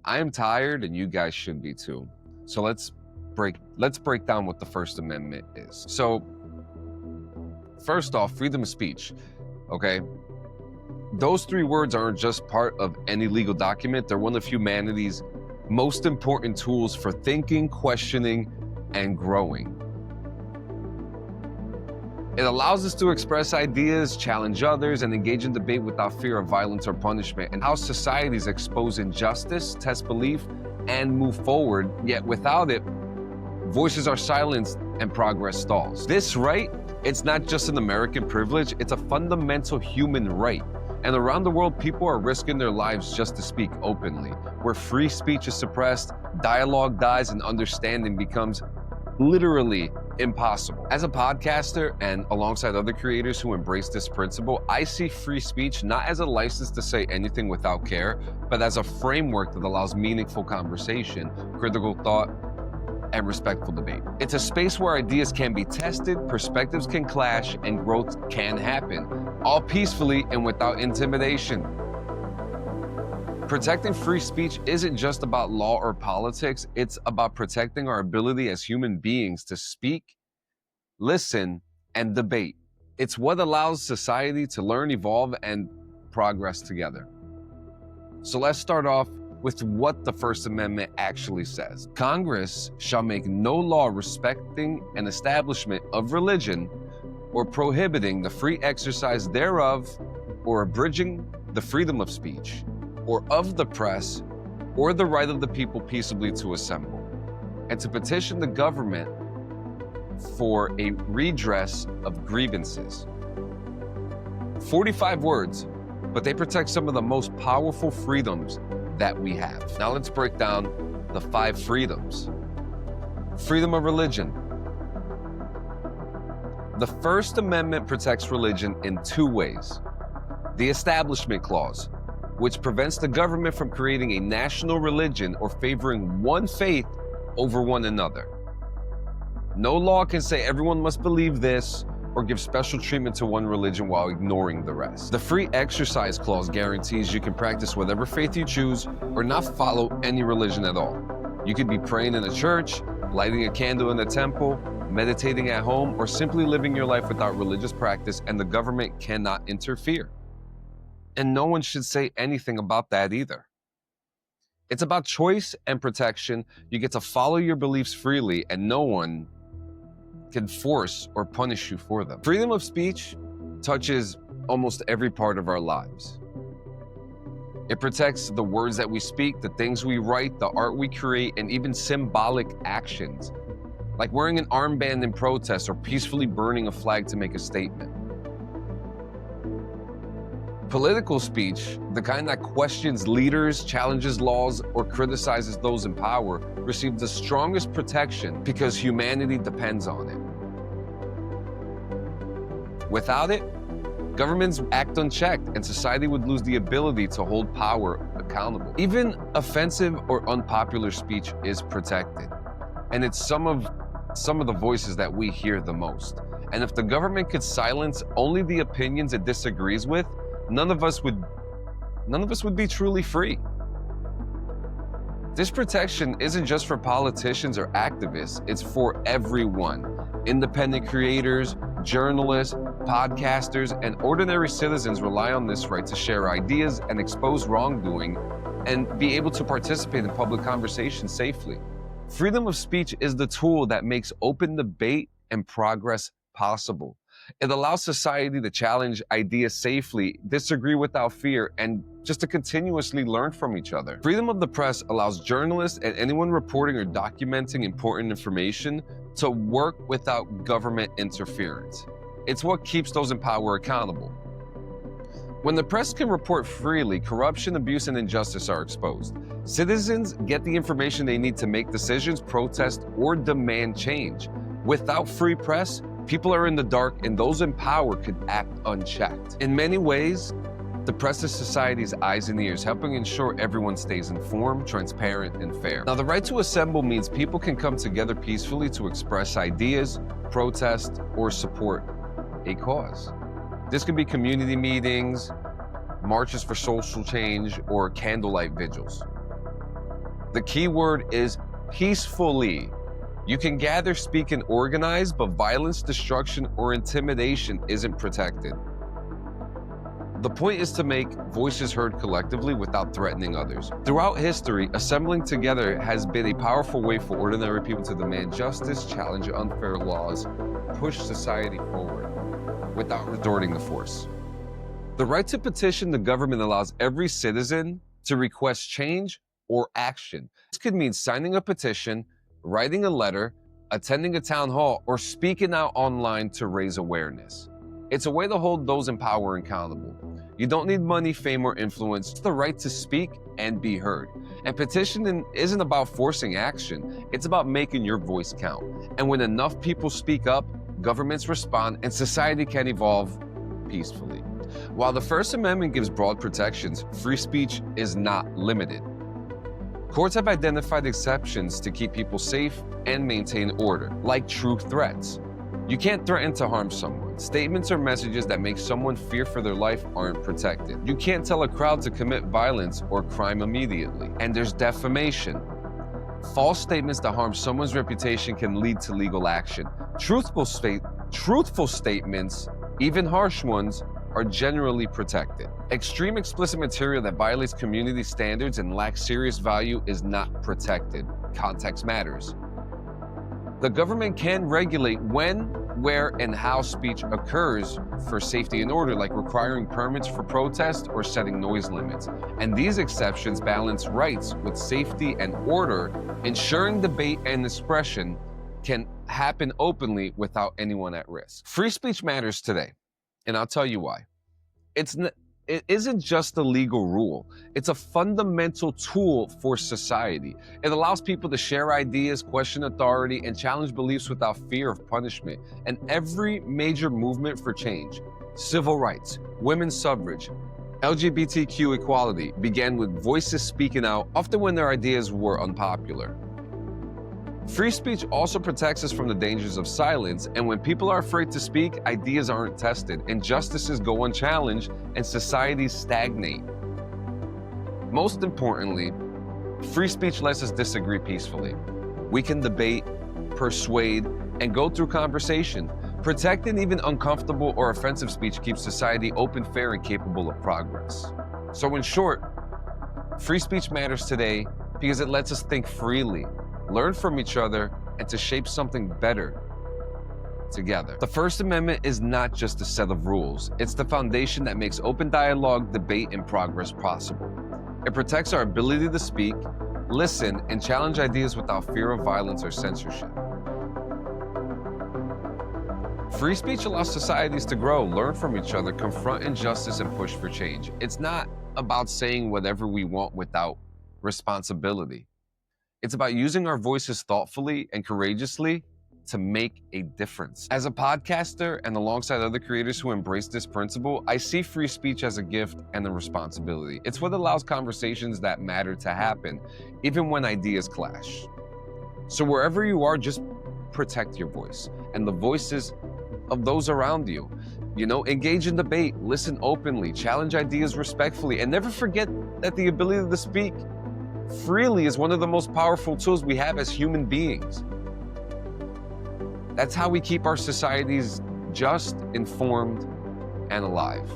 I am tired and you guys should be too. So let's break down what the First Amendment is. So first off, freedom of speech, okay? Those three words aren't just part of any legal document. They're one of humanity's most important tools for thinking, questioning, and growing. It allows us to express ideas, challenge others, and engage in debate without fear of violence or punishment, and how societies expose injustice, test belief, and move forward, yet without it, voices are silenced and progress stalls. This right, it's not just an American privilege, it's a fundamental human right. And around the world, people are risking their lives just to speak openly. Where free speech is suppressed, dialogue dies, and understanding becomes literally impossible. As a podcaster and alongside other creators who embrace this principle, I see free speech not as a license to say anything without care, but as a framework that allows meaningful conversation, critical thought, and respectful debate. It's a space where ideas can be tested, perspectives can clash, and growth can happen, all peacefully and without intimidation. Protecting free speech isn't just about law or politics, it's about protecting our ability as human beings to speak, listen, and debate. It's what allows society to learn, evolve, and progress together. So let's start off with what the First Amendment actually says. Congress shall make no law respecting an establishment of religion or prohibiting the free exercise thereof or abridging the freedom of speech or of the press or the right of the people peaceably to assemble and to petition the government for a redress of grievances. 45 words, but they protect some of the most powerful freedoms that we have. Now let's break down the 5 freedoms. Freedom of religion. The First Amendment protects religion in 2 ways. The Establishment Clause, which prevents the government from creating a national religion or favoring one faith over one another. No law can say everyone must believe this or give special treatment to one religion while ignoring the rest. The Free Exercise Clause guarantees you can practice whatever faith you choose or not follow any religion at all. You could be praying in a church, lighting a candle in a temple, meditating at home, or simply living your life without religious practice, and the government cannot interfere. And no one should say anything about that either. It's about choice and protection. You get to follow your beliefs freely, and no one can force or punish you for them. Freedom of speech touches almost every part of our lives. It protects the words that we speak, the things we write, the art we create, and even symbolic actions, like wearing an armband in protest or peacefully burning a flag to make a statement. Political speech, the kind that questions leaders, challenges laws, or criticizes those in power, receives the strongest protection because humanity depends on it. Without it, governments act unchecked and society would lose the ability to hold power accountable. Even offensive or unpopular speech is protected, and it's some of the voices that we hear the most. And if the government could silence only the opinions it disagrees with, none of us would be truly free. This protection isn't just for politicians or activists, it's for everyone. Independent creators, journalists, podcasters, and ordinary citizens rely on this right to share ideas and expose wrongdoing and be able to participate in public conversation safely. Freedom of speech is the tool that makes open debate and progress possible. It allows society to challenge ideas safely, disagree without fear, and just to continuously learn from each other. Freedom of the press allows journalists and anyone reporting or documenting important information to work without government interference. It's what keeps those in power accountable. When the press can report freely, corruption, abuse, and injustice are exposed. Citizens get the information they need to make decisions, protest, or demand change. Without free press, people are in the dark, and those in power could act unchecked. In many ways, the press is society's eyes and ears, helping ensure everyone stays informed, transparent, and fair. Now, the right to assemble means people can come together peacefully to express ideas, protest, or support a cause. This could be community meetings, marches for social change, or candlelight vigils. The key word is peacefully. You can gather, speak, and organize, but violence, destruction, or intimidation isn't protected. The point is to make voices heard collectively without threatening others. Throughout history, assembling together has been a powerful way for ordinary people to demand justice, challenge unfair laws, push society forward without resorting to force. The right to petition the government allows every citizen to request change or action. This could mean signing a petition, writing a letter, attending a town hall, or speaking out online to raise awareness. It's a way to hold those in power accountable. You don't need money, fame, or influence, just the right to speak and be heard. And petitioning isn't about forcing action, it's about making your voice count. And when enough people speak up, governments respond, and society can evolve peacefully. While the First Amendment gives broad protections, free speech is not limited. Courts have identified exceptions to keep people safe and maintain order, like true threats. You can't threaten to harm someone. Statements or messages that make someone fear for their life aren't protected. You can't tell a crowd to commit violence or crime immediately. And there's defamation. False statements that harm someone's reputation can lead to legal action. Truthful statements, even harsh ones, are generally protected. Extreme explicit material that violates community standards and lacks serious value is not protected. Context matters. The government can regulate when, where, and how speech occurs for safety and order, like requiring permits for protest or setting noise limits. And these exceptions balance rights with safety and order, ensuring debate and expression can happen openly without anyone at risk. Free speech matters today, and I'll tell you why. It isn't just a legal rule. It's a fundamental tool for society. It allows people to share ideas, question authority, and challenge beliefs without fear of punishment. And every major movement for change, civil rights, women's suffrage, LGBTQ equality, began with voices speaking out, often when their ideas were unpopular. Free speech also protects us from the dangers of silence, and when people are afraid to speak, ideas aren't tested, injustices go unchallenged, and societies stagnate. Most importantly, free speech lets us disagree peacefully. We can debate, persuade, and go through conversation. Protecting even uncomfortable or offensive speech keeps society open, fair, and capable of progress. So in short, free speech matters today because it lets us think freely, learn from each other, and to shape something better together. The First Amendment is not just a set of rules. It's the foundation that makes open dialogue, debate, and progress possible. It protects our ability to speak, listen, and challenge ideas without fear of violence or censorship. Free speech allows societies to grow, learn from each other, confront injustice, and push for change. It's not about saying whatever we want without responsibility. It's about using our voices thoughtfully and courageously to make a difference. As a podcaster and alongside other creators who embrace this principle, I see free speech as a gift and a responsibility. It's what allows conversations that matter to happen, even when ideas clash. So wherever you are, just protect your voice and the voices of those around you. Engage in debate, listen openly, challenge ideas respectfully, and never forget that the ability to speak freely is one of the most powerful tools we have as human beings. That's how we keep our societies just, informed, and alive.